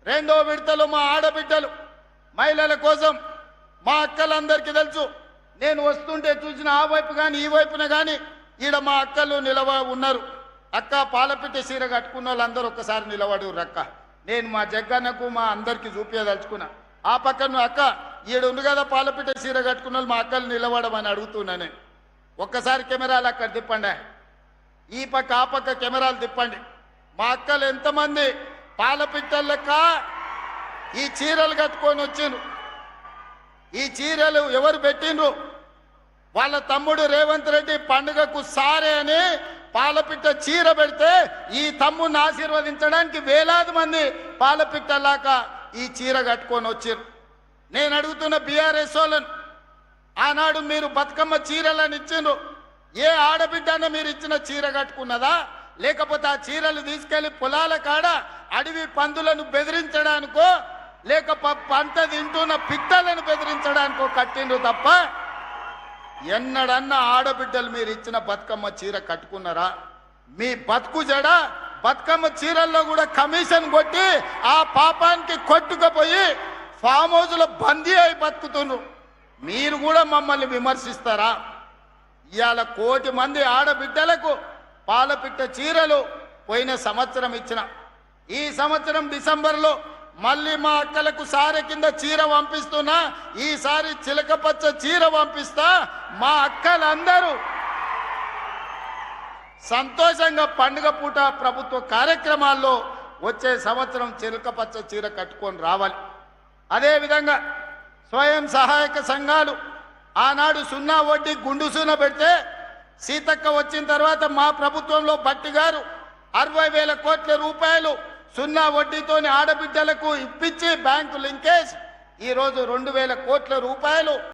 రెండో విడతలో మా ఆడబిడ్డలు మహిళల కోసం మా అక్కలందరికీ తెలుసు. నేను వస్తుంటే చూసిన ఆ వైపు కానీ ఈ వైపున కానీ ఈడ మా అక్కలు ఉన్నారు. అక్క పాలపిట్ట చీర కట్టుకున్న వాళ్ళందరూ ఒక్కసారి నిలబడు రక్క. నేను మా జగ్గన్నకు మా అందరికి చూపించదలుచుకున్నా. ఆ పక్కన అక్క ఈడ ఉంది కదా పాలపిట్ట చీర కట్టుకున్న వాళ్ళు మా అక్కలు నిలబడమని అడుగుతున్నా. నేను ఒక్కసారి కెమెరాలు అక్కడ తిప్పండి, ఈ పక్క ఆ పక్క కెమెరాలు తిప్పండి. మా అక్కలు ఎంతమంది పాలపిట్టల లెక్క ఈ చీరలు కట్టుకొని వచ్చిండ్రు. ఈ చీరలు ఎవరు పెట్టిండ్రు? వాళ్ళ తమ్ముడు రేవంత్ రెడ్డి పండుగకు సారే అని పాలపిట్ట చీర పెడితే ఈ తమ్ముడిని ఆశీర్వదించడానికి వేలాది మంది పాలపిట్టలాగా ఈ చీర కట్టుకొని వచ్చారు. నేను అడుగుతున్న బీఆర్ఎస్ వాళ్ళను, ఆనాడు మీరు బతుకమ్మ చీరలను ఇచ్చిండ్రు. ఏ ఆడబిడ్డన మీరు ఇచ్చిన చీర కట్టుకున్నదా, లేకపోతే ఆ చీరలు తీసుకెళ్లి పొలాల కాడ అడవి పందులను బెదిరించడానికో లేక పంట తింటున్న పిట్టలను బెదిరించడానికో కట్టిండ్రు తప్ప ఎన్నడన్నా ఆడబిడ్డలు మీరు ఇచ్చిన బతుకమ్మ చీర కట్టుకున్నారా? మీ బతుకు జడ బతుకమ్మ చీరల్లో కూడా కమిషన్ కొట్టి ఆ పాపానికి కొట్టుకుపోయి ఫామ్ హౌస్లో బందీ అయి బతుకుతున్నారు. మీరు కూడా మమ్మల్ని విమర్శిస్తారా? ఇవాళ 1 కోటి మంది ఆడబిడ్డలకు పాలపిట్ట చీరలు పోయిన సంవత్సరం ఇచ్చిన. ఈ సంవత్సరం డిసెంబర్లో మళ్ళీ మా అక్కలకు సారె కింద చీర పంపిస్తున్నా. ఈసారి చిలకపచ్చ చీర పంపిస్తా. మా అక్కలందరూ సంతోషంగా పండుగ పూట ప్రభుత్వ కార్యక్రమాల్లో వచ్చే సంవత్సరం చిలకపచ్చ చీర కట్టుకొని రావాలి. అదేవిధంగా స్వయం సహాయక సంఘాలు ఆనాడు 0 వడ్డీ గుండు సూన పెడితే సీతక్క వచ్చిన తర్వాత మా ప్రభుత్వంలో భట్టి గారు 60,000 కోట్ల రూపాయలు 0 వడ్డీతోని ఆడబిడ్డలకు ఇప్పించి బ్యాంకు లింకేజ్ ఈరోజు 2,000 కోట్ల రూపాయలు